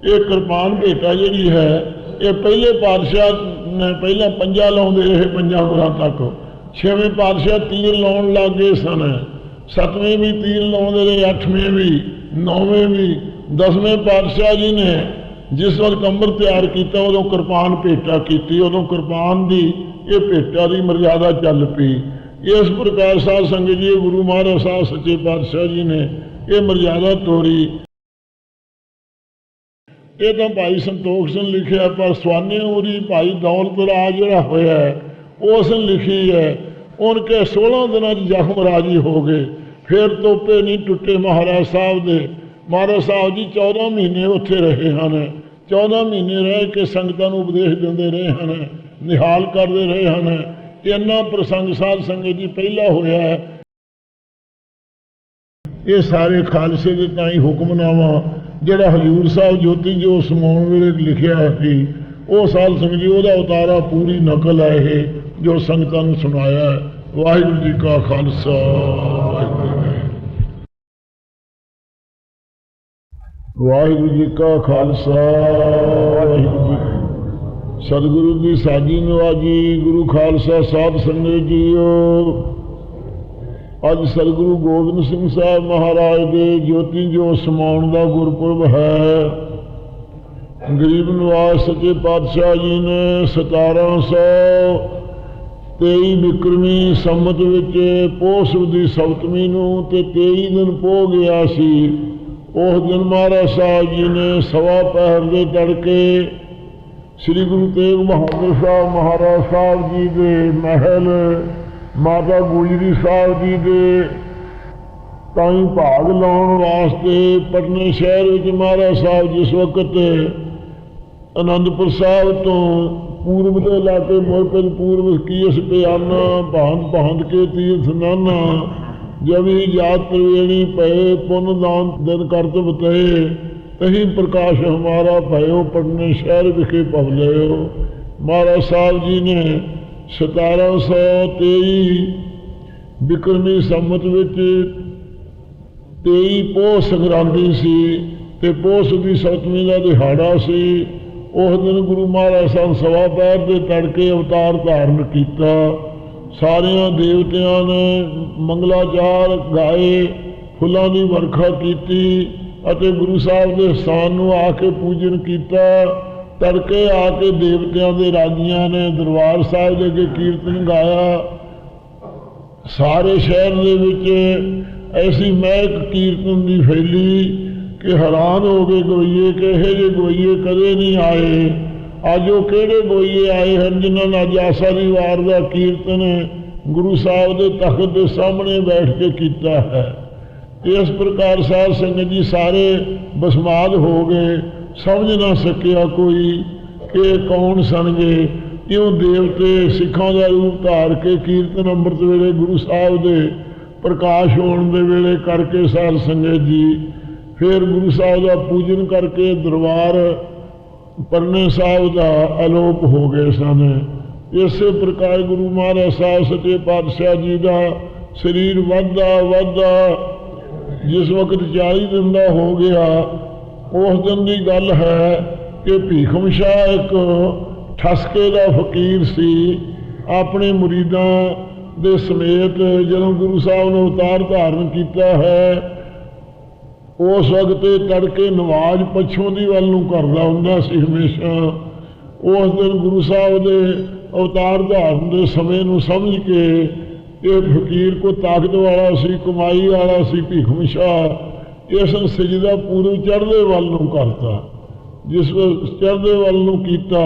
ये किरपान भेटा जी है ये पहले पातशाह ने पहला पंजा लाते रहे 5 गुरां तक। 6वें पातशाह तीर लाउण लग गए सन। 7वें भी तीर लाते रहे, 8वें भी, 9वें भी। 10वें पातशाह जी ने जिस वक्त अंबर तैयार किया उदों किरपान भेटा की, उदों किरपान की ये भेटा की मर्यादा चल पई। इस प्रकार साध संगत जी गुरु महाराज साहब सच्चे पातशाह जी ने ये मर्यादा तोड़ी। ये तो भाई संतोख सिंह लिखिया, पर स्वाने उरी भाई दौलत राज जिहड़ा होया है उस लिखी है। उनके 16 दिनों जख्म राजी हो गए, फिर तोपे नहीं टुटे महाराज साहब दे। महाराज साहब जी 14 महीने उत्थे रहे हैं। 14 महीने रह के संगतां नूं उपदेश देंदे रहे हैं, निहाल करते रहे हैं। इन्ना प्रसंग साध संगत जी पहला होया है। ये सारे खालसे के ताई हुक्मनामा जिहड़ा हजूर साहब ज्योति जो समाउण वेले लिखिया सी वो साध संगत जी उहदा उतारा पूरी नकल है ये जो संगतां नूं सुनाया है। वाहिगुरू जी का खालसा, वाहिगुरू जी का खालसा, वाहिगुरू जी। सतगुरु की साजी नवाजी गुरु खालसा साध संगत जीओ। अज सतगुरु गोबिंद सिंह साहब महाराज के ज्योति जो समाउण का गुरपुरब है। गरीब नवाज सच्चे पातशाह जी ने 1723 विक्रमी संमत विच पोह सुदी सप्तमी नूं ते 23 दिन पोह गया सी। उस दिन महाराज साहब जी ने 1:15 पहर के तड़के श्री गुरु तेग बहादुर साहब महाराज साहब जी के महल माता गुजरी साहब जी के ताई भाग लाउण वास्ते पटने शहर में महाराज साहब जिस वक्त आनंदपुर साहब तो पूर्व के इलाके मुरकज पूर्व कीस पियाना भांत भांत के तीर्थ नाना जब ही जात त्रिवेणी पए पुन दान दिन करत बतए तही प्रकाश हमारा भयो पटने शहर विखे पवलयो। महाराज साहब जी ने 1723 विक्रमी संमत विच 23 पोह संग्रांदी सी ते पोह सुदी सप्तमी का दिहाड़ा सी। उस दिन गुरु महाराज साहब 1:15 के तड़के अवतार धारण किया। सारिया देवतियां ने मंगलाचार गाए, फुलों की वर्खा की अते गुरु साहब के स्थान नूं आके पूजन किया। तड़के आके देवतियां के राजियां ने दरबार साहब के अगे कीर्तन गाया। सारे शहर दे विच ऐसी महक कीर्तन की फैली कि हैरान हो गए गवैये कि यह जे गवैये कदे नहीं आए। अज वो किहड़े गवैये आए हैं जिन्होंने अज आसा दी वार का कीर्तन गुरु साहब के तख्त के सामने बैठ के किया है। इस प्रकार साध संगत जी सारे बसमाद हो गए, समझ ना सकिया कोई कि कौन सन गे। क्यों देवते सिखों का रूप धार के कीर्तन अमृत वेले गुरु साहब के प्रकाश होने के वेले करके साध संगत जी फिर गुरु साहब का पूजन करके दरबार परने साहब का आलोप हो गए सन। इस प्रकार गुरु महाराज साहब सच्चे पातशाह जी का शरीर वधदा जिस वक्त 40 दिन का हो गया उस दिन की गल है कि भीखम शाह एक ठसके का फकीर सी। अपने मुरीदां दे समेत जदों गुरु साहब ने अवतार धारण किया है उस वक्त तड़के नवाज पछों की वल नूं करदा हुंदा सी हमेशा। उस दिन गुरु साहब के अवतार धारण के समय नूं समझ के ये फकीर को ताकत वाला सी, कमाई वाला सी भीखम शाह इस सजदा पूर्व चढ़दे वल नूं करता। जिस चढ़दे वल नूं कीता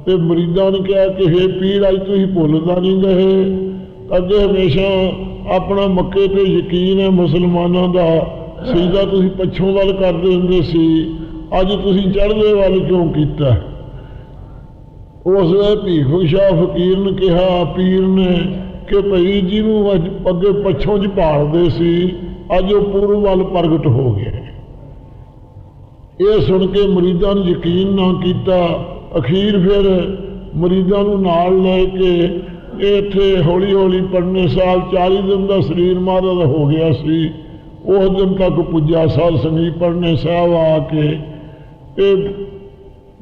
ते मरीदां ने कहा कि हे पीर अज तुसीं भुलदा नहीं गए। अगे हमेशा अपना मक्के ते यकीन है मुसलमानों का, सजदा तुसीं पछों वल करदे हुंदे सी, अज तुसीं चढ़दे वल क्यों कीता। उस वे भीखम शाह फकीर ने कहा पीर ने कि भाई जिन्हों अगे पछों च भालते सी अज वो पूर्व वल प्रगट हो गया। ये सुन के मरीदां ने यकीन ना किया। अखीर फिर मरीदां नूं नाल लैके इत्थे हौली हौली पढ़ने साल 40 दिन का शरीर महाराज हो गया सी। उस दिन तक पुजा साध संगत पढ़ने साहब आके ਇਹ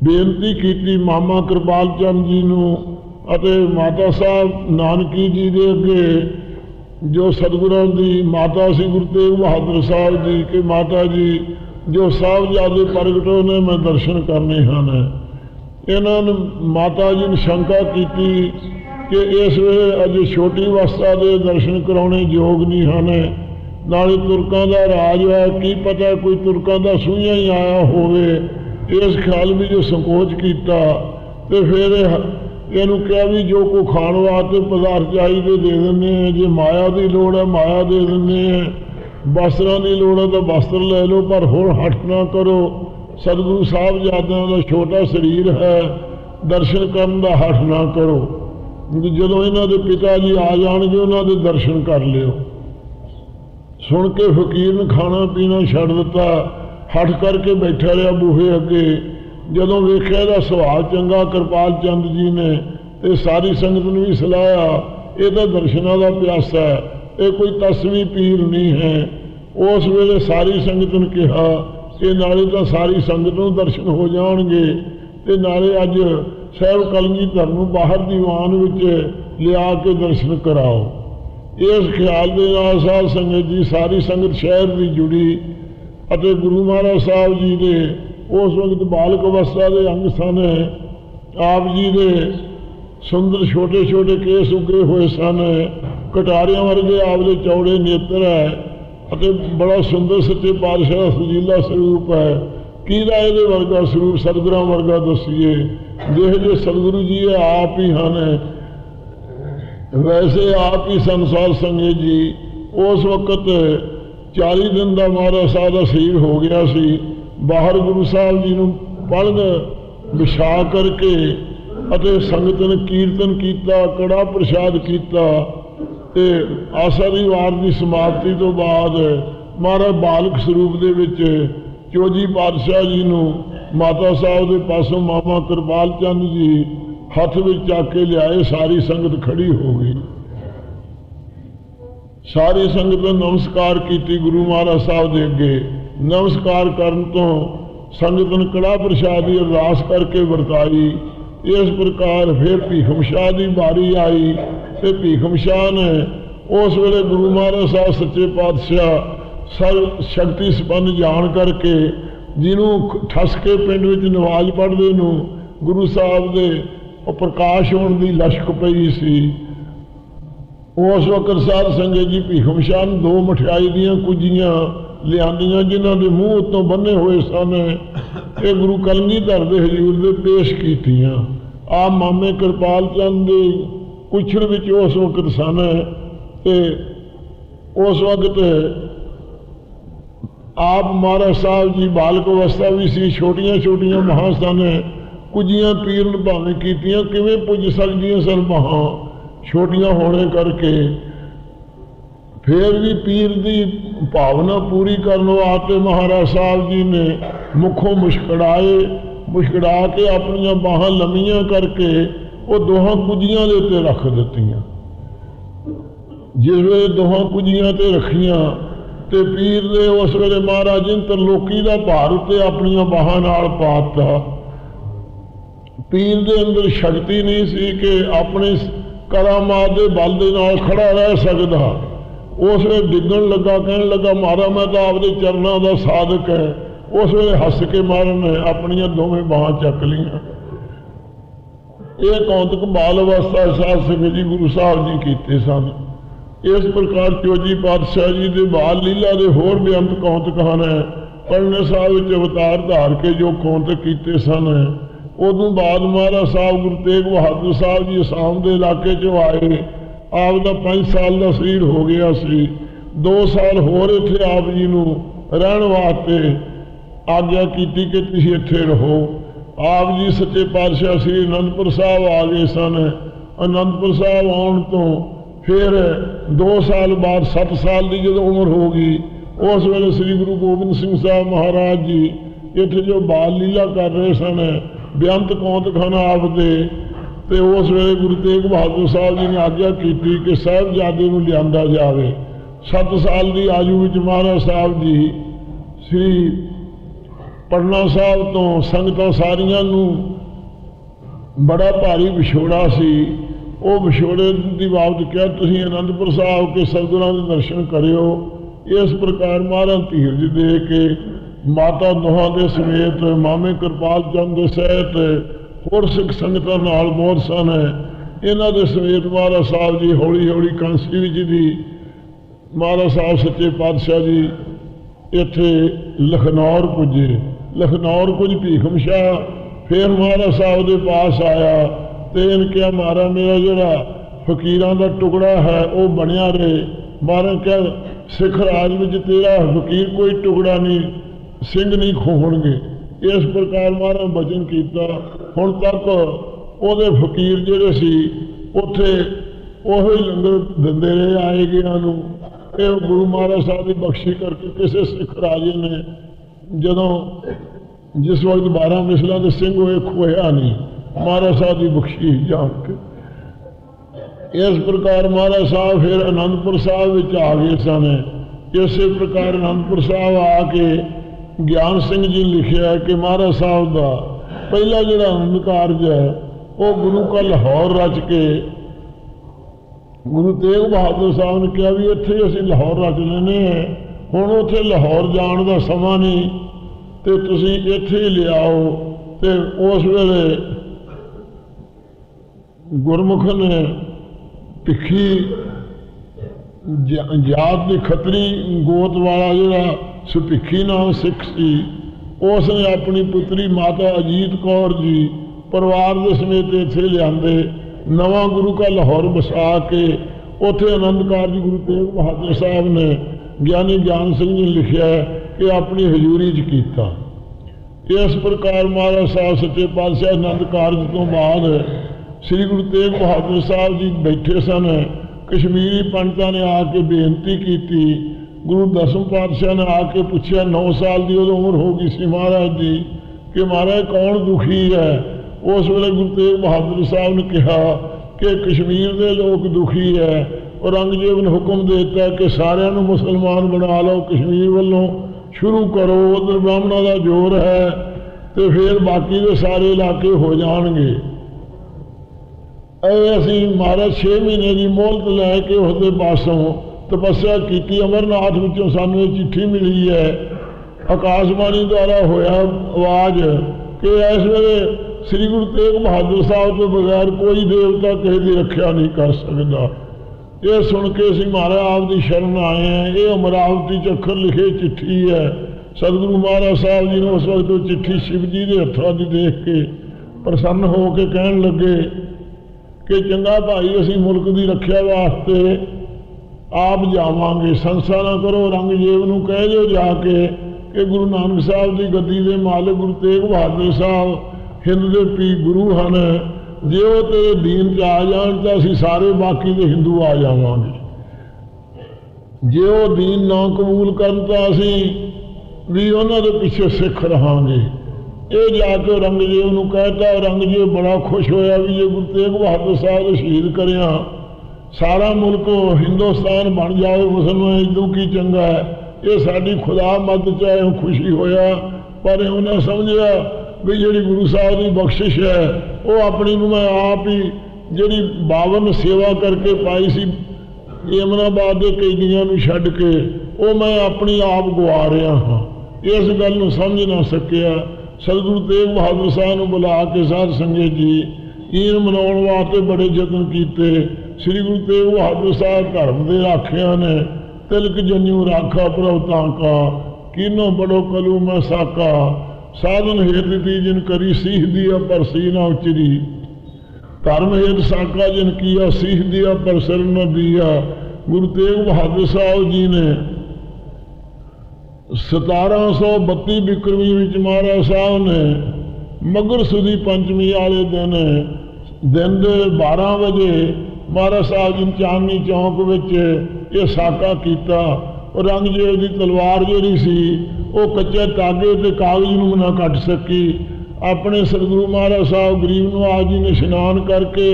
ਬੇਨਤੀ ਕੀਤੀ ਮਾਮਾ ਕਿਰਪਾਲ ਚੰਦ ਜੀ ਨੂੰ ਅਤੇ ਮਾਤਾ ਸਾਹਿਬ ਨਾਨਕੀ ਜੀ ਦੇ ਅੱਗੇ, ਜੋ ਸਤਿਗੁਰਾਂ ਦੀ ਮਾਤਾ ਸੀ ਗੁਰੂ ਤੇਗ ਬਹਾਦਰ ਸਾਹਿਬ ਜੀ, ਕਿ ਮਾਤਾ ਜੀ ਜੋ ਸਾਹਿਬਜ਼ਾਦੇ ਪ੍ਰਗਟ ਹੋਏ ਨੇ ਮੈਂ ਦਰਸ਼ਨ ਕਰਨੇ ਹਨ। ਇਹਨਾਂ ਨੂੰ ਮਾਤਾ ਜੀ ਨੇ ਸ਼ੰਕਾ ਕੀਤੀ ਕਿ ਇਸ ਵੇਲੇ ਅਜੇ ਛੋਟੀ ਅਵਸਥਾ ਦੇ ਦਰਸ਼ਨ ਕਰਾਉਣੇ ਯੋਗ ਨਹੀਂ ਹਨ, ਨਾਲੇ ਤੁਰਕਾਂ ਦਾ ਰਾਜ ਹੈ, ਕੀ ਪਤਾ ਕੋਈ ਤੁਰਕਾਂ ਦਾ ਸੂਈਆਂ ਹੀ ਆਇਆ ਹੋਵੇ। ਇਸ ਖਿਆਲ ਵਿੱਚ ਜੋ ਸੰਕੋਚ ਕੀਤਾ ਤੇ ਫਿਰ ਇਹਨੂੰ ਕਿਹਾ ਵੀ ਜੋ ਕੋ ਖਾਣ ਵਾਸਤੇ ਪਦਾਰਥ ਚਾਹੀਦੇ ਦੇ ਦਿੰਦੇ ਆ, ਜੇ ਮਾਇਆ ਦੀ ਲੋੜ ਹੈ ਮਾਇਆ ਦੇ ਦਿੰਦੇ ਆ, ਵਸਤਰਾਂ ਦੀ ਲੋੜ ਹੈ ਤਾਂ ਵਸਤਰ ਲੈ ਲਓ, ਪਰ ਹੋਰ ਹੱਠ ਨਾ ਕਰੋ। ਸਤਿਗੁਰੂ ਸਾਹਿਬਜ਼ਾਦਿਆਂ ਦਾ ਛੋਟਾ ਸਰੀਰ ਹੈ, ਦਰਸ਼ਨ ਕਰਨ ਦਾ ਹੱਠ ਨਾ ਕਰੋ। ਜਦੋਂ ਇਹਨਾਂ ਦੇ ਪਿਤਾ ਜੀ ਆ ਜਾਣਗੇ ਉਹਨਾਂ ਦੇ ਦਰਸ਼ਨ ਕਰ ਲਿਓ। ਸੁਣ ਕੇ ਫਕੀਰ ਨੇ ਖਾਣਾ ਪੀਣਾ ਛੱਡ ਦਿੱਤਾ, ਹੱਠ ਕਰਕੇ ਬੈਠਾ ਰਿਹਾ ਬੂਹੇ ਅੱਗੇ। ਜਦੋਂ ਵੇਖਿਆ ਇਹਦਾ ਸੁਭਾਅ ਚੰਗਾ ਕਿਰਪਾਲ ਚੰਦ ਜੀ ਨੇ ਤੇ ਸਾਰੀ ਸੰਗਤ ਨੂੰ ਵੀ ਸਲਾਹਿਆ, ਇਹ ਤਾਂ ਦਰਸ਼ਨਾਂ ਦਾ ਪਿਆਸਾ ਹੈ, ਇਹ ਕੋਈ ਤਸਵੀ ਪੀਰ ਨਹੀਂ ਹੈ। ਉਸ ਵੇਲੇ ਸਾਰੀ ਸੰਗਤ ਨੂੰ ਕਿਹਾ ਕਿ ਨਾਲੇ ਤਾਂ ਸਾਰੀ ਸੰਗਤ ਨੂੰ ਦਰਸ਼ਨ ਹੋ ਜਾਣਗੇ ਤੇ ਨਾਲੇ ਅੱਜ ਸਾਹਿਬ ਕਲਗੀਧਰ ਨੂੰ ਬਾਹਰ ਦੀਵਾਨ ਵਿੱਚ ਲਿਆ ਕੇ ਦਰਸ਼ਨ ਕਰਾਓ। ਇਸ ਖਿਆਲ ਦੇ ਨਾਲ ਸਾਧ ਸੰਗਤ ਜੀ ਸਾਰੀ ਸੰਗਤ ਸ਼ਹਿਰ ਦੀ ਜੁੜੀ ਅਤੇ ਗੁਰੂ ਮਹਾਰਾਜ ਸਾਹਿਬ ਜੀ ਦੇ ਉਸ ਵਕਤ ਬਾਲਕ ਅਵਸਥਾ ਦੇ ਅੰਗ ਸਨ। ਆਪ ਜੀ ਦੇ ਸੁੰਦਰ ਛੋਟੇ ਛੋਟੇ ਕੇਸ ਉੱਗੇ ਹੋਏ ਸਨ, ਕਟਾਰਿਆਂ ਵਰਗੇ ਆਪ ਦੇ ਚੌੜੇ ਨੇਤਰ ਹੈ ਅਤੇ ਬੜਾ ਸੁੰਦਰ ਸੱਚੇ ਪਾਤਸ਼ਾਹ ਦਾ ਸੁਜੀਲਾ ਸਰੂਪ ਹੈ। ਕਿਹਦਾ ਇਹਦੇ ਵਰਗਾ ਸਰੂਪ ਸਤਿਗੁਰਾਂ ਵਰਗਾ ਦੱਸੀਏ, ਜਿਹੇ ਜਿਹੇ ਸਤਿਗੁਰੂ ਜੀ ਇਹ ਆਪ ਹੀ ਹਨ ਵੈਸੇ ਆਪ ਹੀ ਸੰਸਾਰ ਸੰਗਤ ਜੀ। ਉਸ ਵਕਤ 40 ਦਿਨ ਦਾ ਮਹਾਰਾਜ ਸਾਹਿਬ ਦਾ ਸਰੀਰ ਹੋ ਗਿਆ ਸੀ। ਬਾਹਰ ਗੁਰੂ ਸਾਹਿਬ ਜੀ ਨੂੰ ਪਲੰਘ ਵਿਛਾ ਕਰਕੇ ਅਤੇ ਸੰਗਤ ਨੇ ਕੀਰਤਨ ਕੀਤਾ, ਕੜਾ ਪ੍ਰਸ਼ਾਦ ਕੀਤਾ ਤੇ ਆਸਰੀ ਵਾਰ ਦੀ ਸਮਾਪਤੀ ਤੋਂ ਬਾਅਦ ਮਹਾਰਾਜ ਬਾਲਕ ਸਰੂਪ ਦੇ ਵਿੱਚ ਚੋਜੀ ਪਾਤਸ਼ਾਹ ਜੀ ਨੂੰ ਮਾਤਾ ਸਾਹਿਬ ਦੇ ਪਾਸੋਂ ਮਾਮਾ ਕਿਰਪਾਲ ਚੰਦ ਜੀ ਹੱਥ ਵਿੱਚ ਚੱਕ ਕੇ ਲਿਆਏ। ਸਾਰੀ ਸੰਗਤ ਖੜੀ ਹੋ ਗਈ। ਸਾਰੀ ਸੰਗਤ ਨੇ ਨਮਸਕਾਰ ਕੀਤੀ ਗੁਰੂ ਮਹਾਰਾਜ ਸਾਹਿਬ ਦੇ ਅੱਗੇ। ਨਮਸਕਾਰ ਕਰਨ ਤੋਂ ਸੰਗਤ ਨੇ ਕੜਾ ਪ੍ਰਸ਼ਾਦ ਦੀ ਅਰਦਾਸ ਕਰਕੇ ਵਰਤਾਈ। ਇਸ ਪ੍ਰਕਾਰ ਫਿਰ ਭੀਖਮ ਸ਼ਾਹ ਦੀ ਵਾਰੀ ਆਈ ਤੇ ਭੀਖਮ ਸ਼ਾਹ ਨੇ ਉਸ ਵੇਲੇ ਗੁਰੂ ਮਹਾਰਾਜ ਸਾਹਿਬ ਸੱਚੇ ਪਾਤਸ਼ਾਹ ਸਰਵ ਸ਼ਕਤੀ ਸੰਪੰਨ ਜਾਣ ਕਰਕੇ ਜਿਹਨੂੰ ਠੱਸ ਕੇ ਪਿੰਡ ਵਿੱਚ ਨਵਾਜ਼ ਪੜ੍ਹਦੇ ਨੂੰ ਗੁਰੂ ਸਾਹਿਬ ਦੇ ਉਹ ਪ੍ਰਕਾਸ਼ ਹੋਣ ਦੀ ਲਸ਼ਕ ਪਈ ਸੀ। ਉਸ ਵਕਤ ਸਾਧ ਸੰਗਤ ਜੀ ਭੀਖਮ ਸ਼ਾਹ ਨੂੰ 2 ਮਠਿਆਈ ਦੀਆਂ ਕੁੱਜੀਆਂ ਲਿਆਂਦੀਆਂ ਜਿਨ੍ਹਾਂ ਦੇ ਮੂੰਹ ਉੱਤੋਂ ਬੰਨੇ ਹੋਏ ਸਨ। ਇਹ ਗੁਰੂ ਕਲਗੀਧਰ ਦੇ ਹਜ਼ੂਰ ਦੇ ਪੇਸ਼ ਕੀਤੀਆਂ। ਆਪ ਮਾਮੇ ਕਿਰਪਾਲ ਚੰਦ ਦੇ ਕੁਛੜ ਵਿੱਚ ਉਸ ਵਕਤ ਸਨ ਤੇ ਉਸ ਵਕਤ ਆਪ ਮਹਾਰਾਜ ਸਾਹਿਬ ਜੀ ਬਾਲਕ ਅਵਸਥਾ ਵੀ ਸੀ, ਛੋਟੀਆਂ ਛੋਟੀਆਂ ਬਾਹਾਂ ਸਨ। ਕੁੱਜੀਆਂ ਪੀਰ ਨੇ ਭਾਵੇਂ ਕੀਤੀਆਂ, ਕਿਵੇਂ ਪੁੱਜ ਸਕਦੀਆਂ ਸਨ ਬਾਹਾਂ ਛੋਟੀਆਂ ਹੋਣੇ ਕਰਕੇ। ਫਿਰ ਵੀ ਪੀਰ ਦੀ ਭਾਵਨਾ ਪੂਰੀ ਕਰਨ ਵਾਸਤੇ ਮਹਾਰਾਜ ਸਾਹਿਬ ਜੀ ਨੇ ਮੁੱਖੋਂ ਮੁਸ਼ਕੜਾ ਕੇ ਆਪਣੀਆਂ ਬਾਹਾਂ ਲੰਮੀਆਂ ਕਰਕੇ ਉਹ ਦੋਹਾਂ ਕੁੱਜੀਆਂ ਦੇ ਉੱਤੇ ਰੱਖ ਦਿੱਤੀਆਂ। ਜਿਸ ਵੇਲੇ ਦੋਹਾਂ ਕੁੱਜੀਆਂ ਤੇ ਰੱਖੀਆਂ ਤੇ ਪੀਰ ਦੇ ਉਸ ਵੇਲੇ ਮਹਾਰਾਜ ਜੀ ਤਰਲੋਕੀ ਦਾ ਭਾਰ ਉੱਤੇ ਆਪਣੀਆਂ ਬਾਹਾਂ ਨਾਲ ਪਾਤਾ। ਪੀਰ ਦੇ ਅੰਦਰ ਸ਼ਕਤੀ ਨਹੀਂ ਸੀ ਕਿ ਆਪਣੇ ਕਰਾਮਾਤ ਦੇ ਬਲ ਦੇ ਨਾਲ ਖੜਾ ਰਹਿ ਸਕਦਾ। ਉਸ ਵੇਲੇ ਡਿੱਗਣ ਲੱਗਾ, ਕਹਿਣ ਲੱਗਾ ਮਹਾਰਾਜ ਮੈਂ ਤਾਂ ਆਪਦੇ ਚਰਨਾਂ ਦਾ ਸਾਧਕ ਹੈ। ਉਸ ਵੇਲੇ ਹੱਸ ਕੇ ਮਹਾਰਾਜ ਨੇ ਆਪਣੀਆਂ ਦੋਵੇਂ ਬਾਹਾਂ ਚੱਕ ਲਈਆਂ। ਇਹ ਕੌਤਕ ਬਾਲ ਅਵਸਥਾ ਸਾਧ ਸੰਗਤ ਜੀ ਗੁਰੂ ਸਾਹਿਬ ਜੀ ਕੀਤੇ ਸਨ। ਇਸ ਪ੍ਰਕਾਰ ਚੋਜੀ ਪਾਤਸ਼ਾਹ ਜੀ ਦੇ ਬਾਲ ਲੀਲਾ ਦੇ ਹੋਰ ਬੇਅੰਤ ਕੌਤਕ ਹਨ। ਪੜਨੇ ਸਾਹਿਬ ਵਿੱਚ ਅਵਤਾਰ ਧਾਰ ਕੇ ਜੋ ਕੌਤਕ ਕੀਤੇ ਸਨ। ਉਦੋਂ ਬਾਅਦ ਮਹਾਰਾਜ ਸਾਹਿਬ ਗੁਰੂ ਤੇਗ ਬਹਾਦਰ ਸਾਹਿਬ ਜੀ ਅਸਾਮ ਦੇ ਇਲਾਕੇ 'ਚੋਂ ਆਏ। ਆਪ ਦਾ 5 ਸਾਲ ਦਾ ਸਰੀਰ ਹੋ ਗਿਆ ਸੀ। 2 ਸਾਲ ਹੋਰ ਇੱਥੇ ਆਪ ਜੀ ਨੂੰ ਰਹਿਣ ਵਾਸਤੇ ਆਗਿਆ ਕੀਤੀ ਕਿ ਤੁਸੀਂ ਇੱਥੇ ਰਹੋ। ਆਪ ਜੀ ਸੱਚੇ ਪਾਤਸ਼ਾਹ ਸ੍ਰੀ ਅਨੰਦਪੁਰ ਸਾਹਿਬ ਆ ਗਏ ਸਨ। ਅਨੰਦਪੁਰ ਸਾਹਿਬ ਆਉਣ ਤੋਂ ਫਿਰ 2 ਸਾਲ ਬਾਅਦ 7 ਸਾਲ ਦੀ ਜਦੋਂ ਉਮਰ ਹੋ ਗਈ, ਉਸ ਵੇਲੇ ਸ੍ਰੀ ਗੁਰੂ ਗੋਬਿੰਦ ਸਿੰਘ ਸਾਹਿਬ ਮਹਾਰਾਜ ਜੀ ਇੱਥੇ ਜੋ ਬਾਲ ਲੀਲਾ ਕਰ ਰਹੇ ਸਨ, ਬੇਅੰਤ ਕੌਤਕ ਹਨ ਆਪ ਦੇ। ਤੇ ਉਸ ਵੇਲੇ ਗੁਰੂ ਤੇਗ ਬਹਾਦਰ ਸਾਹਿਬ ਜੀ ਨੇ ਆਗਿਆ ਕੀਤੀ ਕਿ ਸਾਹਿਬਜ਼ਾਦੇ ਨੂੰ ਲਿਆਂਦਾ ਜਾਵੇ। 7 ਸਾਲ ਦੀ ਆਯੂ ਵਿੱਚ ਮਹਾਰਾਜ ਸਾਹਿਬ ਜੀ ਸ੍ਰੀ पटना साहब तो संगतां सारियां नूं बड़ा भारी विछोड़ा सी। वो विछोड़े की बाबत क्या तुसीं आनंदपुर साहब के सतगुरां दे दर्शन करियो। इस प्रकार महाराज धीरज दे के माता दोहां दे समेत मामे कृपाल चंद दे सहित होर सिख संगतां नाल बहुत सन। इन्हां दे समेत महाराज साहब जी हौली हौली कांसी विच दी महाराज साहब सच्चे पातशाह जी इत्थे लखनौर पुजे। लखनौर कुछ भीखम शाह फिर महाराज साहब के पास आया तो इन्हें क्या महाराज मेरा जोड़ा फकीरां का टुकड़ा है वो बनया रहे। महाराज क्या सिख राज में तेरा फकीर कोई टुकड़ा नहीं, सिंह नहीं खोहणगे। इस प्रकार महाराज बचन किया। हुण तक वो फकीर जिहड़े सी उत्थे ओही लंगर दिंदे रहे आए गया नूं। ਇਹ गुरु महाराज साहब की बख्शी करके किसी सिख राजे ने जदों जिस वक्त 12 मिसलों के सिंह हुए खोया नहीं, महाराज साहब की बख्शी जान के। इस प्रकार महाराज साहब फिर आनंदपुर साहब आ गए सन। इस प्रकार आनंदपुर साहब आके ज्ञान सिंह जी लिखिया है कि महाराज साहब का पहला जोड़ा आनंद कारज है वो गुरु का लाहौर रच के गुरु तेग बहादुर साहब ने कहा भी इत्थे असीं लाहौर रच लेने हुण उत्थे लाहौर जाण दा समा नहीं तो तुसीं इत्थे ही लियाओ। तो उस वेले गुरमुख ने भिखी जात की खतरी गोत वाला जोड़ा सुभिखी नाम सिख सी उसने अपनी पुत्री माता अजीत कौर जी परिवार के समेत इत्थे लियाते नवा गुरु का लाहौर बसा के उथे आनंद कारज गुरु तेग बहादुर साहब ने ज्ञानी ज्ञान सिंह ने लिखा है कि अपनी हजूरी च कीता। इस प्रकार महाराज साहब सच्चे पातशाह आनंद कारज तो बाद श्री गुरु तेग बहादुर साहब जी बैठे सन। कश्मीरी पंडितां ने आके बेनती की। गुरु दसम पातशाह ने आके पूछा 9 साल की उदों उम्र हो गई सी महाराज जी कि महाराज कौन दुखी है। उस वेले गुरु तेग बहादुर साहब ने कहा कि कश्मीर के लोग दुखी है और औरंगजेब ने हुक्म देता कि सारिਆਂ ਨੂੰ मुसलमान बना लो, कश्मीर वालों शुरू करो, उधर ब्राह्मणों का जोर है तो फिर बाकी के सारे इलाके हो जाएंगे। असी महाराज 6 महीने की मोहलत लैके उसके पासों तपस्या की। अमरनाथ विचों सानू ये चिट्ठी मिली है आकाशवाणी द्वारा होया आवाज कि इस वेले श्री गुरु तेग बहादुर साहब तो बगैर कोई देवता किसी की रक्षा नहीं कर सकता। ये सुन के असीं महाराज आप की शरण आए हैं। ये अमरावती च अखर लिखे चिट्ठी है। सतगुरु महाराज साहब जी ने उस वक्त वो चिट्ठी शिव जी के हथों की देख के प्रसन्न हो के कहन लगे कि चंगा भाई असीं मुल्क की रक्षा वास्ते आप जावांगे, संसा ना करो। औरंगजेब नूं कह दो जाके कि गुरु नानक साहब की गद्दी के मालिक गुरु तेग बहादुर साहब हिंद के पी गुरु हैं, जे वो तेरे दीन च आ जान तो असीं सारे बाकी के हिंदू आ जावांगे। जे वो दीन ना कबूल करन तो असीं भी उन्हां दे पिछे सिख रहांगे। ये जाके औरंगजेब नूं कहता। औरंगजेब बड़ा खुश होया भी जे गुरु तेग बहादुर साहब को शहीद करिया सारा मुल्क हिंदुस्तान बन जाए मुसलमान इदों की चंगा है। ये साडी खुदा मद चाहे खुशी होया। पर उन्हें समझा भी जी गुरु साहब की बख्शिश है वो अपनी मैं आप ही जी 52 सेवा करके पाई सी यमुनाबाद के कैदियों को छड्ड के वो मैं अपनी आप गवा रहा हाँ। इस गल को समझ ना सकिया। सतगुरु तेग बहादुर साहब को बुला के साध संगत जी ईद मनाने वास्ते बड़े यत्न किए। श्री गुरु तेग बहादुर साहब धर्म के राखिया ने तिलक जन्यू राखा प्रभुता का कीनो बड़ो कलू मैं साका साधन हेत दी जिन करी सीख दिया पर सी ना उचरी धर्म हेत साका जिन किया सीख दिया पर सिर न दिया। गुरु तेग बहादुर साहब जी ने 1732 बिक्रमी विच महाराज साहब ने मगर सुदी पंचमी वाले दिन दे 12 बजे महाराज साहब जी चांदनी चौक विच ये साका किया। औरंगजेब की तलवार जिहड़ी सी वो कच्चे धागे ते कागज नूं ना कट सकी। अपने सतगुरु महाराज साहब गरीब नवाज जी ने इशनान करके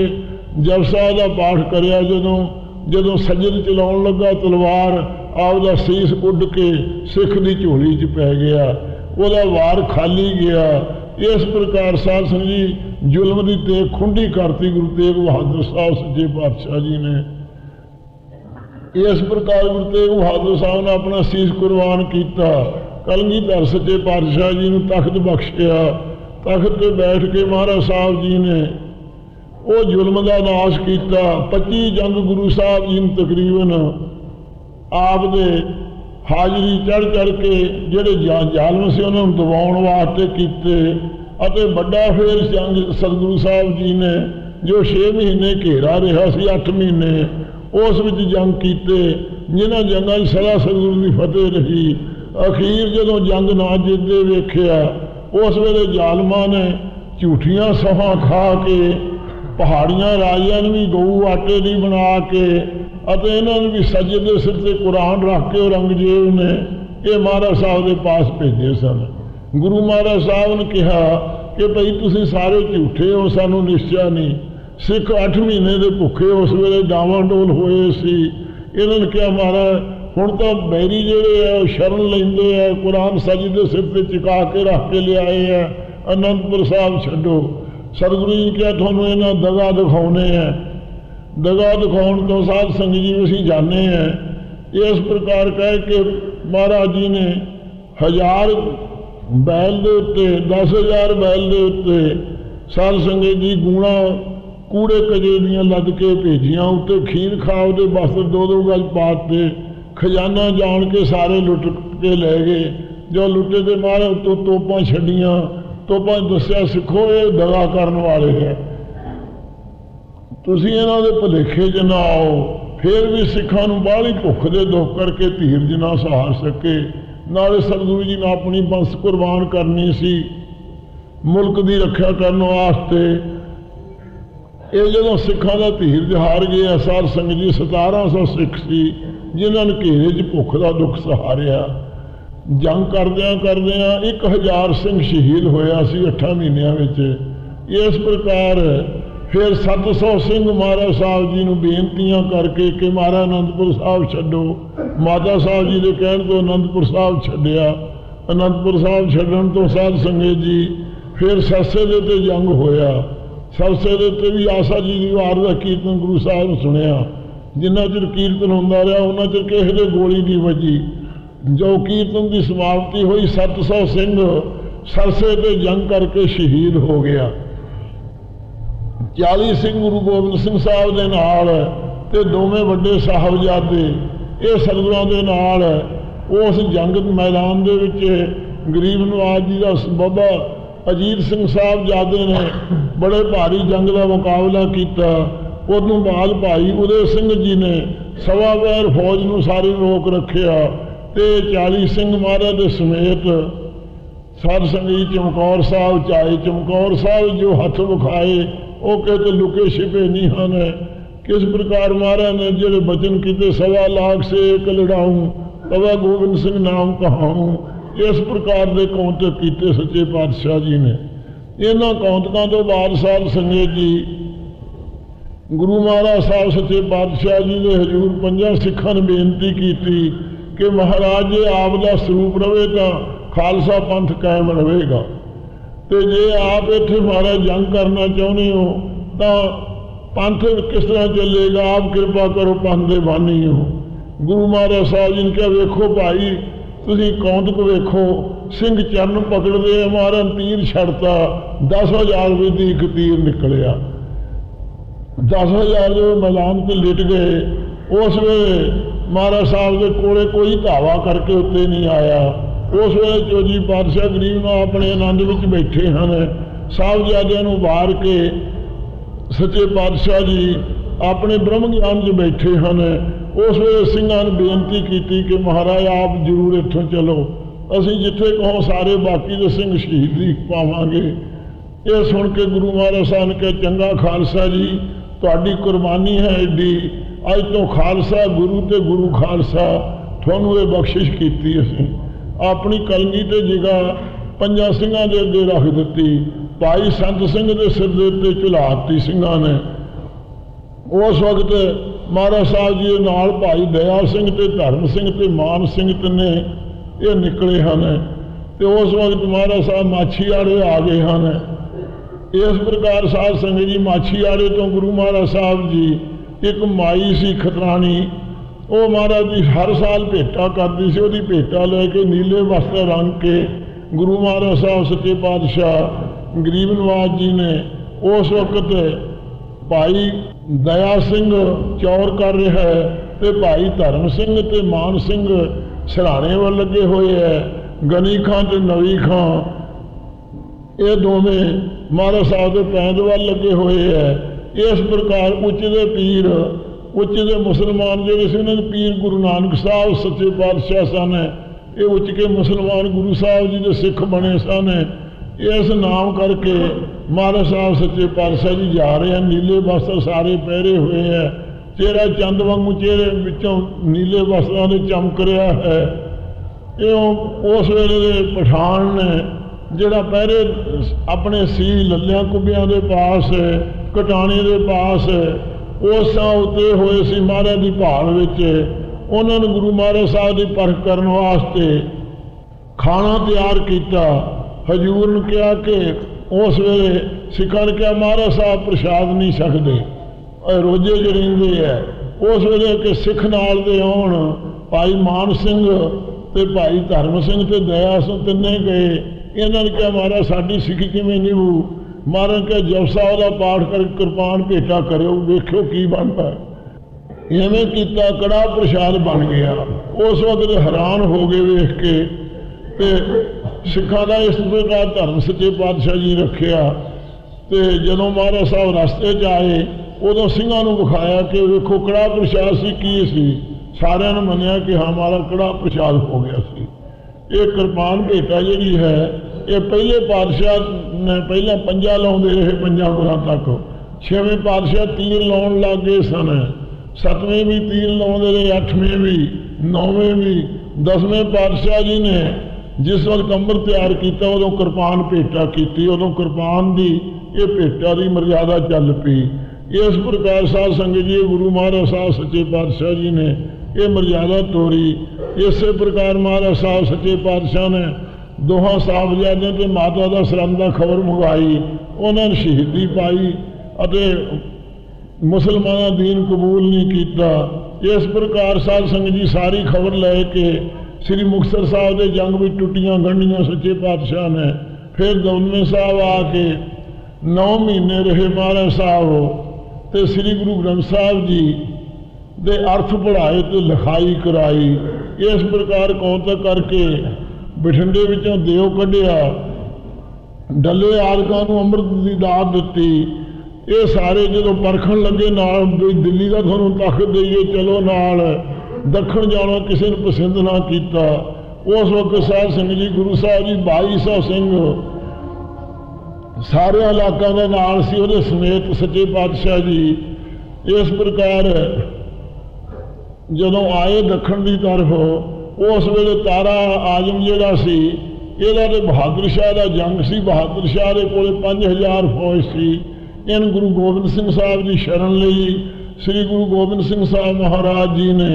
जपसा का पाठ करिया। जदों सजद चलाउण लगा तलवार आपदा सीस उड़ के सिख की झोली च पै गया। ਉਹਦਾ ਵਾਰ ਖਾਲੀ ਗਿਆ। इस प्रकार साध संगत जी जुल्म की तेग खुंडी करती गुरु तेग बहादुर साहब सच्चे पातशाह जी ने। इस प्रकार गुरु तेग बहादुर साहब ने अपना सीस कुर्बान किया। कलगीधर सच्चे पातशाह जी ने तख्त बख्शिया। तख्त पर बैठ के महाराज साहब जी ने वो जुल्म का नाश किया। 25 जंग गुरु साहब जी ने तकरीबन आप दे हाजरी चढ़ चढ़ के जोड़े जालम से उन्होंने दबाने वास्ते किए। बड़ा फिर जंग सतगुरु साहब जी ने जो 6 महीने घेरा रहा सी 8 महीने उस विच जंग किए, जिन्होंने जंगा सदा सतगुरु की फतेह रही। अखीर जो जंग ना जितते वेख्या उस वेले जालमां ने झूठियां सफा खा के पहाड़ियां राजियां भी गऊ आटे की बना के इन्होंने भी सज्जे के सिर से कुरान रख के औरंगजेब ने ये महाराज साहब के पास भेजे सन। गुरु महाराज साहब ने कहा कि भाई तुसीं सारे झूठे हो, सानू निश्चय नहीं। सिख 8 महीने के भुखे उस वेले डावाडोल होए सी। इन्होंने कहा महाराज हुण तो बैरी जेड़े है शरण लेंदे है, कुरान सज के सिर से चिका के रख के लियाए है, आनंदपुर साहब छड्डो। सतगुरु जी क्या तुहानू इन्हां दगा दिखाने हैं। दगा दिखाने तो साध संगत जी असीं जाने हैं। इस प्रकार कह के महाराज जी ने 1000 बैल के उत्ते 10,000 बैल के उत्ते साध संगत जी गुणा कूड़े कजे दियां लद के भेजियां, उत्ते खीर खा उहदे वस्त्र 2-2 गज पाते। खजाना जान के सारे लुट के लै गए। जो लुटे तो महाराज तो तोपां छड्डियां। तोपां दस्सिया सिखो ये दगा करने वाले है, तुसीं इन्हां दे भुलेखे च ना आओ। फिर भी सिखां नूं बाहली भुख दे दुख करके धीरज ना सहार सके। नाले सतगुरु जी ने अपनी बंस कुर्बान करनी सी मुल्क की रक्षा करने वास्ते। ये जो सिखां का धीरज हार गया। साध संगत जी 1700 सिख सी जिन्होंने घेरे च भुख का दुख सहारिया। जंग करदियां करदियां 1000 सिंह शहीद होया सी 8 महीनों में। इस प्रकार फिर 700 सिंह महाराज साहब जी ने बेनतियां करके कि महाराज आनंदपुर साहब छड्डो। माता साहब जी के कहने तो आनंदपुर साहब छड्डिया। आनंदपुर साहब छड्डण तो साध संगत जी फिर सरसे दे ते जंग होया। सरसे दे ते भी आसा जी की वार का कीर्तन गुरु साहब ने सुनिया। जिन्ना चिर कीर्तन होंदा रहा उन्ना चिर किसी दे गोली नहीं वजी। जो कीर्तन की समाप्ति हुई 700 सिंह सरसे ते जंग करके शहीद हो गया। 40 सिंह गुरु गोबिंद सिंह साहब के नाल ते दोवें वड्डे साहबजादे ये सतगुरां दे नाल उस जंग मैदान दे विच गरीब नवाज जी का बाबा अजीत सिंह साहबजादे ने बड़े भारी जंग का मुकाबला किया। उदों बाद भाई उदय सिंह जी ने सवा वैर फौज नूं सारी रोक रखिया ते 40 सिंह महाराज दे समेत साध संगत चमकौर साहब चाहे। चमकौर साहब जो हथ विखाए वो कहते लुके छिपे नहीं हैं। किस प्रकार महाराज ने जो बचन किए 1.25 लाख से एक लड़ाऊँ तवा गोबिंद सिंह नाम कहाऊँ। इस प्रकार के कौंतक किए सच्चे पातशाह जी ने। इन्होंने कौंतकों तो बाद साध संगत जी गुरु महाराज साहब सच्चे पातशाह जी ने हजूर 5 सिखां ने बेनती की कि महाराज जे आप का स्वरूप रहे तो खालसा पंथ कायम रहेगा। तो जे आप इत्थे महाराज जंग करना चाहते हो तो पंथ किस तरह चलेगा। आप कृपा करो पंथ दे बानी हो। गुरु महाराज साहब जी ने कहा वेखो भाई तुसीं कौंतक वेखो सिंह चरण पकड़ते महाराज तीर छड़ता 10,000 भी एक तीर निकलिया। 10,000 जो मैदान से लिट गए। उस वेले महाराज साहब के कोले कोई धावा करके उत्ते नहीं आया। उस वे चौजी पातशाह गरीब ना अपने आनंद में बैठे हैं। साहबजादियों को वार के सच्चे पातशाह जी अपने ब्रह्म ज्ञान च बैठे हैं। उस वे सिंघां ने बेनती की कि महाराज आप जरूर इत्थों चलो, असीं जिथे कहो सारे बाकी के सिंह शहीदी पावांगे। ये सुन के गुरु महाराज साहब ने कहा चंगा खालसा जी तुहाडी कुर्बानी है एडी। अज तो खालसा गुरु ते गुरु खालसा तुहानूं ये बख्शिश की। असीं अपनी कलगी ते जगह 5 सिंघां दे अगे रख दी। भाई संत सिंह के सिर के उत्ते झुलाती सिंघां ने। उस वक्त महाराज साहब जी के नाल भाई दया सिंह ते धर्म सिंह ते मान सिंह तिन्ने ये निकले हैं। तो उस वक्त महाराज साहब माछीवाड़े आ गए हैं। इस प्रकार साध संगत जी माछीवाड़े तो गुरु महाराज साहब जी एक माई सी खतरानी, वो महाराज जी हर साल भेटा करती सी, वो भेटा लैके नीले वस्त्र रंग के गुरु महाराज साहब सच्चे पातशाह गरीब नवाज जी ने उस वक्त भाई दया सिंह चौर कर रहा है, तो भाई धर्म सिंह तो मान सिंह सराने वाल लगे हुए है, गनी खां तो नवी खां ये दोवें महाराज साहब के पैंद वाल लगे हुए है। इस प्रकार उच्च दे पीर उच्च दे मुसलमान जोड़े से उन्होंने पीर गुरु नानक साहब सच्चे पातशाह सन, ये उच्च के मुसलमान गुरु साहब जी के सिख बने सन। इस नाम करके महाराज साहब सच्चे पातशाह जी जा रहे हैं, नीले वस्त्र सारे पहरे हुए है, चेहरा चंद वांगू चेहरे विचों नीले वस्त्रों ने चमक रहा है। ये उस वेले पठान ने जोड़ा पहरे अपने सी ललिया कुबिया के पास कटाने के पास उस उतरे हुए सी महाराज की भाल विच, उन्होंने गुरु महाराज साहब की परख करने वास्ते खाना तैयार किया। हजूर ने कहा कि उस वेले सिखा ने कहा महाराज साहब प्रसाद नहीं सकते, रोजे च रहिंदे है। उस वेले कि सिख नाल दे आउण भाई मान सिंह ते भाई धर्म सिंह ते दया सिंह तिन्ने गए। इन्होंने कहा महाराज साडी सिखी किवें निभू। महाराज कहा जपसा का पाठ कर कृपान भेटा करो, वेख्यो की बनता। इवें किया, कड़ा प्रसाद बन गया। उस वक्त हैरान हो गए वेख के, ते सिखा का इस प्रकार धर्म सच्चे पातशाह जी रखिया। तो जदों महाराज साहब रस्ते च आए उदों सिंघां नूं विखाया कि वेखो कड़ा प्रसाद सी की सी। सारिਆਂ ने मनिया कि हाँ हमारा कड़ा प्रसाद हो गया सी। ये कृपान भेटा जी है, ये पहले पातशाह ने पहला पंजा लाउंदे रहे 5 गुरां तक, 6वें पातशाह तीर लाउण लग गए सन, 7वें भी तीर लाउंदे रहे, 8वें भी, 9वें भी, 10वें पातशाह जी ने जिस वक्त अंबर तैयार किया उदों कृपान भेटा की, उदों कृपान की ये भेटा की मर्यादा चल पी। इस प्रकार साध संगत जी गुरु महाराज साहब सच्चे पातशाह जी ने ये मर्यादा तोड़ी। इस प्रकार महाराज साहब सच्चे पातशाह ने दोहां साहबजादे ते माता का सरंदा खबर मंगवाई, उन्होंने शहीदी पाई अते मुसलमाना दीन कबूल नहीं किया। इस प्रकार साध संगत जी सारी खबर लैके श्री मुक्तसर साहब के जंग में टुटियां गंढियां सच्चे पातशाह ने। फिर दौलमे साहब आके 9 महीने रहे महाराज साहब, तो श्री गुरु ग्रंथ साहब जी दे अर्थ पढ़ाए तो लिखाई कराई। इस प्रकार कौतक करके बठिंडे विचों देव कढ़िया, डले आदकां नूं अमृत की दात दी। ये सारे जो परखण लगे नाल दिल्ली का तुहानूं तख्त देइए चलो नाल, दखण जाना किसी ने पसंद ना किया। उस वक्त साध संगत जी गुरु साहब जी 2200 सिंह सारे इलाकों के नाल सी, उहदे समेत सच्चे पातशाह जी। इस प्रकार जदों आए दखण की तरफ, उस वेले तारा आजम जिहड़ा सी इहदा ते बहादुर शाह का जंग सी। बहादुर शाह के कोले 5000 फौज सी। इन गुरु गोबिंद सिंह साहब की शरण लई श्री गुरु गोबिंद सिंह साहब महाराज जी ने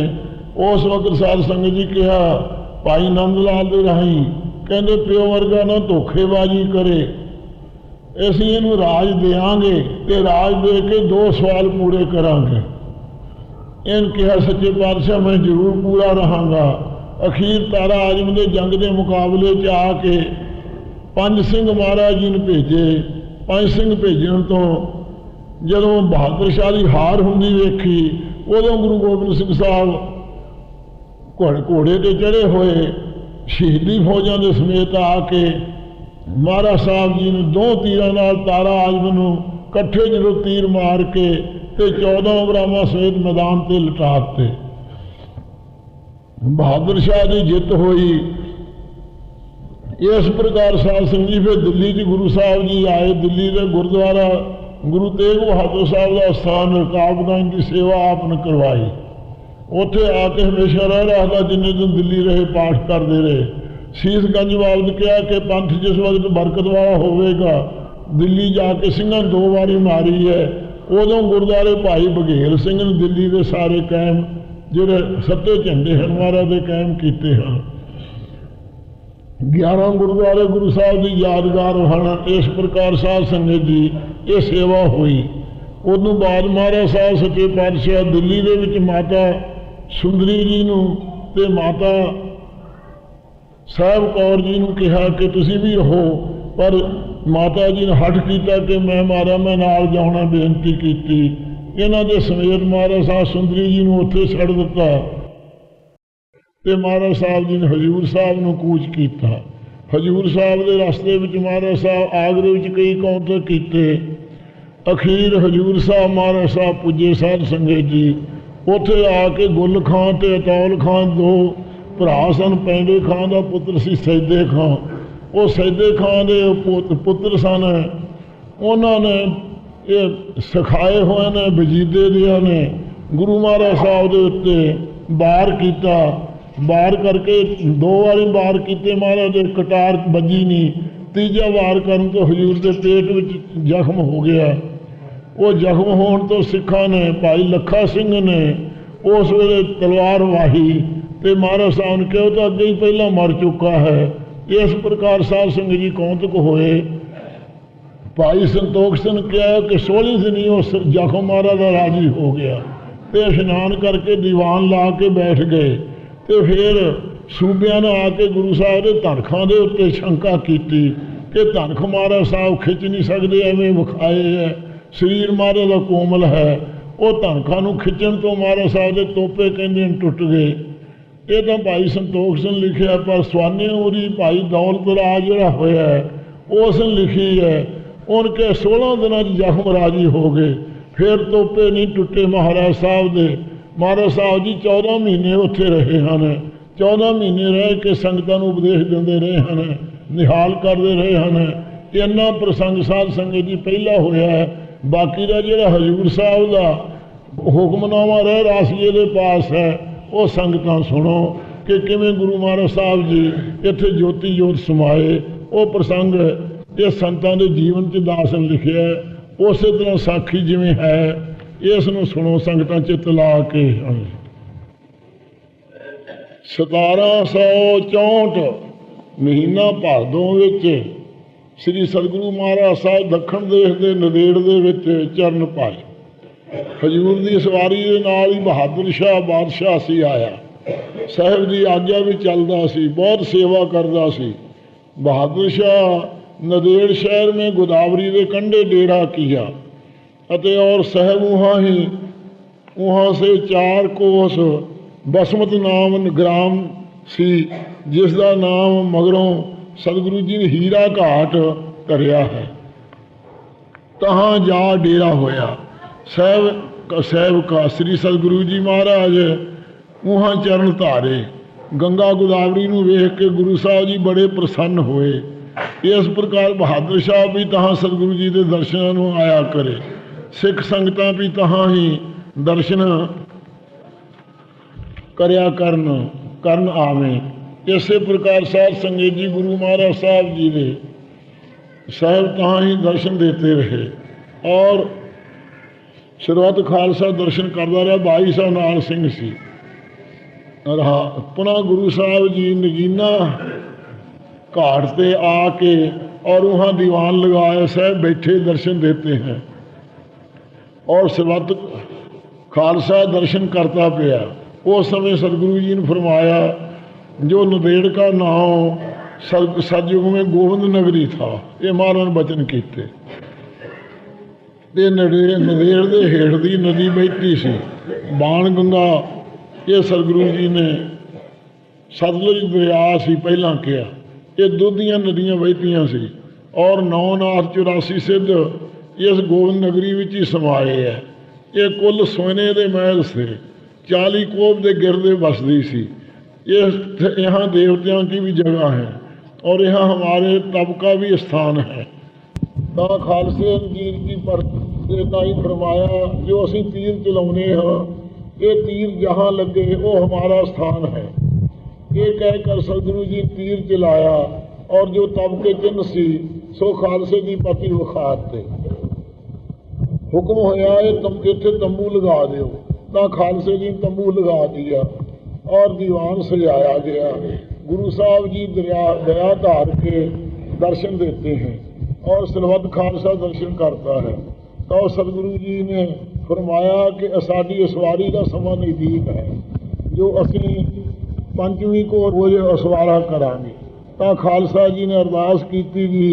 उस वक्त साध संगत जी कहा भाई नंद लाल के राही, कहते प्यो वर्गा ना धोखेबाजी करे, असीं इहनूं राज देंगे तो राज दे के 2 सवाल पूरे करांगे। इन कहा सच्चे पातशाह मैं जरूर पूरा रहांगा। अखीर तारा आजम के जंग के मुकाबले च आके 5 सिंह महाराज जी ने भेजे। 5 सिंह भेजण तो जदों बहादुर शाह की हार होंदी वेखी, उदों गुरु गोबिंद सिंह साहब घोड़े ते चढ़े हुए शहीदी फौजां के समेत आके महाराज साहब जी ने 2 तीरां नाल तारा आजम नूं कट्ठे जो तीर मार के ते 14 उबरामा समेत मैदान से लटाते। बहादुर शाह की जित हुई। इस प्रकार साध संगत जी फिर दिल्ली च गुरु साहब जी आए। दिल्ली के गुरुद्वारा गुरु तेग बहादुर साहब का स्थान रकाबगंज की सेवा आपने करवाई। उत्थे आके हमेशा रह रहा जिन्ने दिन दिल्ली रहे पाठ करते रहे। शीशगंज बाबत कहा कि पंथ जिस वक्त बरकत वाला होगा दिल्ली जाके सिंघां 2 बारी मारी है। उदों गुरुद्वारे भाई बघेल सिंह ने दिल्ली के सारे कैम जोड़े 7 झंडे हैं महाराज के कैम किए हैं। 11 गुरुद्वारे गुरु साहब की यादगार ਹਨ। इस प्रकार साध संगत जी ये सेवा हुई। उदों बाद महाराज साहब सच्चे पातशाह दिल्ली दे विच माता सुंदरी जी नूं ते माता साहब कौर जी नूं कहा कि तुसीं भी रहो, पर माता जी ने हट किया कि मैं महाराज मैं नाल जाना बेनती की। इन्हां दे समेत महाराज साहब सुंदरी जी नूं उत्थे छड़ दिता ते महाराज साहब जी ने हजूर साहब नूं कूच किया। हजूर साहब के रस्ते में महाराज साहब आगरे में कई कौंतर किए। अखीर हजूर साहब महाराज साहब पुजे साध संगत जी। उत्थे आके गुल खान ते अतौल खान दो भरा सन। पैंडे खान का पुत्र सी सैदे खान, वो सैदे खान के पुत्र सन। उन्होंने ये सिखाए हुए ने वजीदे दिया ने गुरु महाराज साहब के उत्ते वार किया। वार करके 2 बारी वार किए, महाराज के कटार बजी नहीं। तीजा वार करन तो हजूर के पेट में जख्म हो गया। वो जख्म होने तो सिखा ने भाई लखा सिंह ने उस वेले तलवार वाही तो महाराज साहब ने कहा तो अगे ही पहला मर चुका है। इस प्रकार साध संगत जी कौंतक होए। भाई संतोख सिंह कहा कि 16 दिन ही उस जख्म महाराज का राजी हो गया तो इशनान करके दीवान ला के बैठ गए। तो फिर सूबिया ने आके गुरु साहब के धनखा के उत्ते शंका की कि धनख महाराज साहब खिंच नहीं सकते, एवं विखाए है, शरीर महाराज का कोमल है। वो धनखा नूं खिंचण तो महाराज साहब के तोपे कहते टुट गए। ये तो भाई संतोख सिंह लिखिया, पर स्वाने उरी भाई दौलत राज जिहड़ा होया है उसने लिखी है उनके 16 दिनों जख्म राजी हो गए। फिर तोपे नहीं टुटे महाराज साहब के। महाराज साहब जी 14 महीने उत्थे रहे हैं। 14 महीने रह के संगतां नूं उपदेश देंदे रहे हैं, निहाल करते रहे हैं। इन्ना प्रसंग साध संगत जी पहला होया है। बाकी का जिहड़ा हजूर साहब का हुक्मनामा रह रासिए के पास है वो संगतां सुनो कि किवें गुरु महाराज साहब जी इत्थे ज्योति जोत समाए। वो प्रसंग ये संतां दे जीवन च दास ने लिखिया है। उस तरह साखी जिवें है इसनूं सुनो संगतां चित ला के। 1764 महीना भादों विच श्री सतगुरु महाराज साहब दक्षिण देश के नदेड़ दे विच चरण पाए। हजूर की सवारी के नाल ही बहादुर शाह बादशाह सी आया। साहब की आज्ञा भी चलता सी, बहुत सेवा करता सी। बहादुर शाह नदेड़ शहर में गोदावरी के कंढे डेरा किया अते और साहब वहाँ से 4 कोस बसमत नाम ग्राम सी, जिसका नाम मगरों सतगुरु जी ने हीरा घाट धरिया है। तहाँ जा डेरा होया। साहब का श्री सतगुरु जी महाराज वहाँ चरण धारे। गंगा गोदावरी नूं वेख के गुरु साहब जी बड़े प्रसन्न होए। इस प्रकार बहादुर शाह भी तहाँ सतगुरु जी के दर्शनों नूं आया करे। सिख संगतां भी तहाँ ही दर्शन करया करन आवें। इस प्रकार साध संगत जी गुरु महाराज साहब जी ने साहब तहाँ ही दर्शन देते रहे। और शुरुआत खालसा दर्शन करता रहा। भाई साहब नाल सिंह सी रहा। पुनः गुरु साहब जी नगीना घाट पे आके और वहाँ दीवान लगाया साहब बैठे दर्शन देते हैं। और शुरुआत खालसा दर्शन करता पाया। उस समय सतगुरु जी ने फरमाया जो नदेड़ का नाम सतयुग में गोविंद नगरी था, ये महाराज बचन किए। नदेड़ के हेठ की नदी बहती सी बाण गंगा। ये सतगुरु जी ने सतलुज दरिया सी पहला किया। ये दुधियां नदियां बहतियां सी और 9 84 सिद्ध इस गोविंद नगरी विच ही समाए है। ये कुल सोने के महल से 40 कोप के गिरदे बसदी सी। यहाँ देवतियों की भी जगह है और यहाँ हमारे तप का भी स्थान है। ਤਾਂ ਖਾਲਸੇ ਵੀਰ जी पर ही फरमाया जो असी तीर चलाने हाँ ये तीर जहाँ लगे वो हमारा स्थान है। ये कहकर सतगुरु जी तीर चलाया और जो तब के चिन्ह सी सो खालसे की पति विखाते। हुक्म होया इत्थे तंबू लगा दो। तो खालसे जी तंबू लगा दिया और दीवान सजाया गया। गुरु साहब जी दया धार के दर्शन देते हैं और सरबत खालसा दर्शन करता है। तो सतगुरु जी ने फरमाया कि साडी असवारी का समा नज़दीक है, जो असी पंचवीं को रोज असवारा करांगे। तो खालसा जी ने अरदास की भी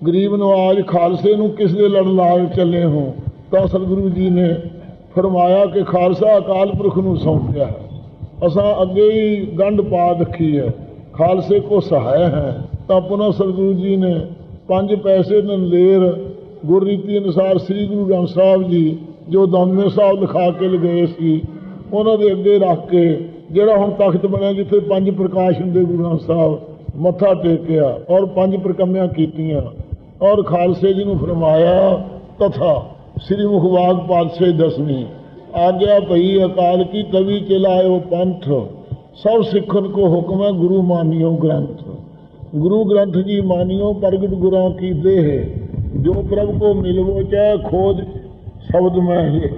गरीब नवाज खालसे नूं किस दे लड़ लाग चले हो। तो सतगुरु जी ने फरमाया कि खालसा अकाल पुरख नूं सौंपिया है, असां अगे ही गंढ पा रखी है, खालसे को सहाय है। तो पुनः सतगुरु जी ने 5 पैसे नंदेर गुररीति अनुसार श्री गुरु ग्रंथ साहब जी जो दमदमे साहब लिखा के गए सी उन्होंने अगे रख के जोड़ा हुण तख्त बनया जिथे 5 प्रकाश होंदे गुरु ग्रंथ साहब मत्था टेकिया और 5 प्रकम्यां कीतियां और खालसे जी नूं फरमाया तथा श्री मुखबाग पातशाही 10वीं आज्ञा भई अकाल की तवी चलायो पंथ सब सिखन को हुक्म है गुरु मानियो ग्रंथ। गुरु ग्रंथ जी मानियो प्रगट गुरां की देह जो प्रभु को मिलवो चाहे खोज शब्द में है।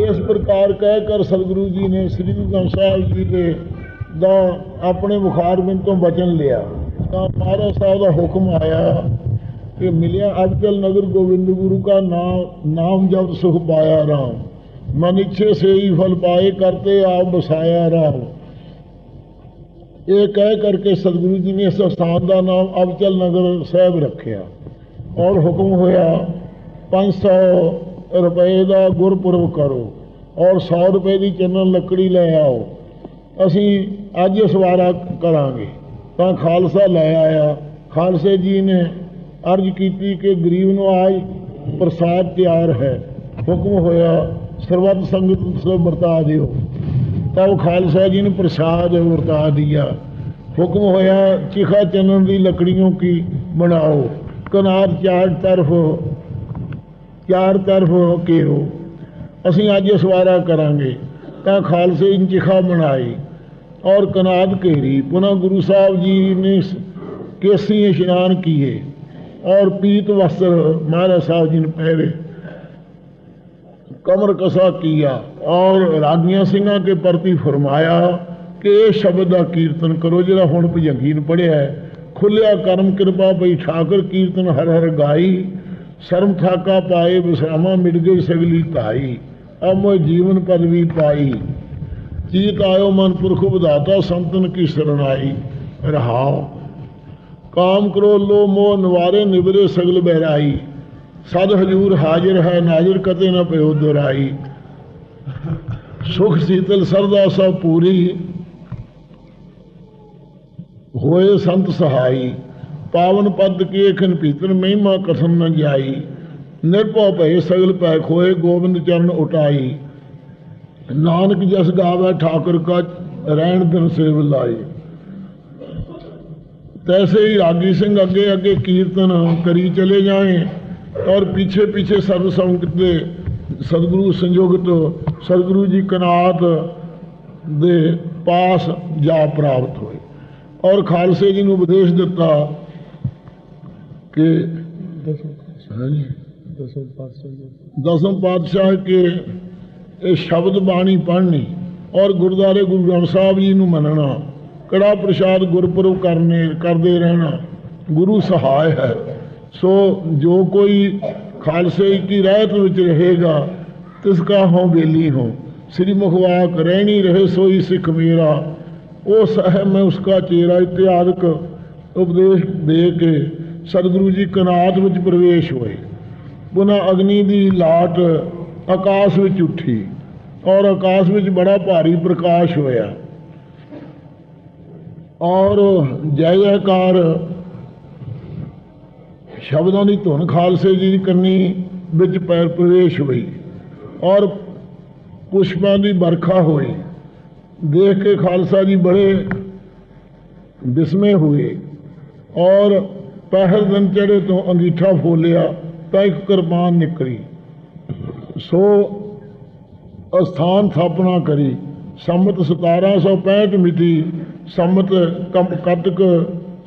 इस प्रकार कहकर सतगुरु जी ने श्री गुरु ग्रंथ साहब जी के दा अपने मुखारबिंद तो वचन लिया। तो महाराज साहब का हुक्म आया कि मिलिया अबचल नगर गोविंद गुरु का नाम जब सुख पाया राम, मन इच्छे से ही फल पाए करते आप बसाया राम। ये कह करके सतगुरु जी ने इस स्थान का नाम अबचल नगर साहब रखा और हुक्म होया 500 रुपए का गुरपुरब करो और 100 रुपए की चंदन लकड़ी ले आओ, असी अज सवारा करांगे। तो खालसा लै आया। खालसे जी ने अर्ज की कि गरीब नवाज प्रसाद तैयार है, हुक्म होया सर्वत संगत से बरता दियो। तब खालसा जी ने प्रसाद बरता दिया। हुक्म होया चिखा चनन की लकड़ियों की बनाओ, कनार चार तरफ के हो, असी अज सवारा करांगे। तो खालसे ने चिखा बनाई और कनाद घेरी। पुनः गुरु साहब जी ने केसी स्नान किए और पीत वस्त्र महाराज साहब जी ने पहरे, कमर कसा किया और रागियां सिंह के प्रति फरमाया कि ये शब्द का कीर्तन करो जरा हुण भजंगी ने पढ़िया है। खुलिया कर्म कृपा पई ठाकर कीर्तन हर हर गाई, शर्म थाका पाए विश्रामा मिट गई सगली ताई, अब मोह जीवन पदवी पाई, चीत आयो मन पुरख बधाता संतन की शरणाई। रहाओ काम करो लो मोह नवारे निबरे सगल बहराई, सद हजूर हाजिर है नाजिर कते न पयो दोराई। सुख शीतल सरदा सब पूरी होए संत सहाई, पावन पद के खन भीतर महिमा कथन न जाई, निर्भव भय सगल पै खोए गोविंद चरण उठाई, नानक जस गावे ठाकुर का रहन दिन सेव लाई। तैसे ही रागी सिंह अगे अगे कीर्तन करी चले जाएं और पीछे पीछे सर्व संगत सतगुरु संयोगित सतगुरु जी कनात दे पास जा प्राप्त हुए और खालसे जी ने उपदेश दिता कि दसम पातशाह के शब्द बाणी पढ़नी और गुरुद्वारे गुरु ग्रंथ साहब जी को मनना, कड़ा प्रसाद गुरपुरब करते रहना गुरु सहाय है। सो जो कोई खालसे की रहत विच रहेगा तिसका हों बेली हो, श्री मुखवाक रहनी रहे सोई सिख मेरा, वो सह मैं उसका चेहरा इत्यादि उपदेश दे के सतगुरु जी कनात विच प्रवेश हुए। पुनः अग्नि की लाट आकाश विच उठी और आकाश विच बड़ा भारी प्रकाश होया और जय जयकार शब्दों की धुन खालसे जी की कन्नी विच पैर प्रवेश हुई और पुष्पों की बरखा हुई। देख के खालसा जी बड़े विस्मय हुए और पहल दिन चढ़े तो अंगीठा फोलिया तो एक कृपान निकली। सो अस्थान स्थापना करी। संमत 1765 मिति संमत कतक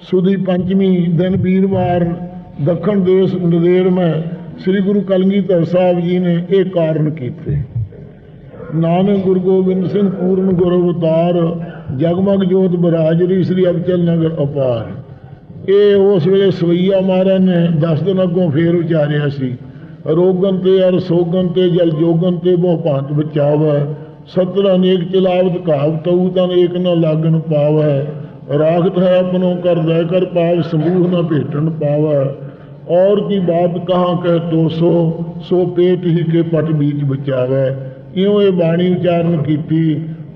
सुदी पंचमी दिन वीरवार दक्षिण देश नदेड़ में श्री गुरु कलगीधर साहब जी ने एक कारण किए। नानक गुरु गोबिंद सिंह पूर्ण गुरु अवतार जगमग जोत बराजरी श्री अबचल नगर अपार। ये उस वेले सवैया महाराज ने 10 दिन अगों फेर उचारिया सी, रोगन ते अर सोगन ते जल जोगन ते बहु भांत बचावै, 17 अनेक चलावत घाव तऊ तन एक न लागन पावै, राखत है अपनों कर लै कर पाव समूह न भेटन पावै, और की बात कहाँ कह तो सो पेट ही के पट बीच बचावै। इयों ये बाणी उचारण की।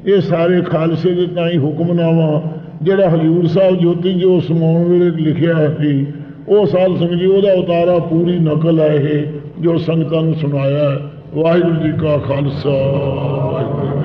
ये सारे खालसे के ताई हुक्मनामा जिहड़ा हजूर साहब ज्योति जो समाउण वेले लिखिया सी, वो साल संगत जी उहदा उतारा पूरी नकल है ये जो संगतां नूं सुनाया है। वाहिगुरू जी का खालसा वाहिगुरू।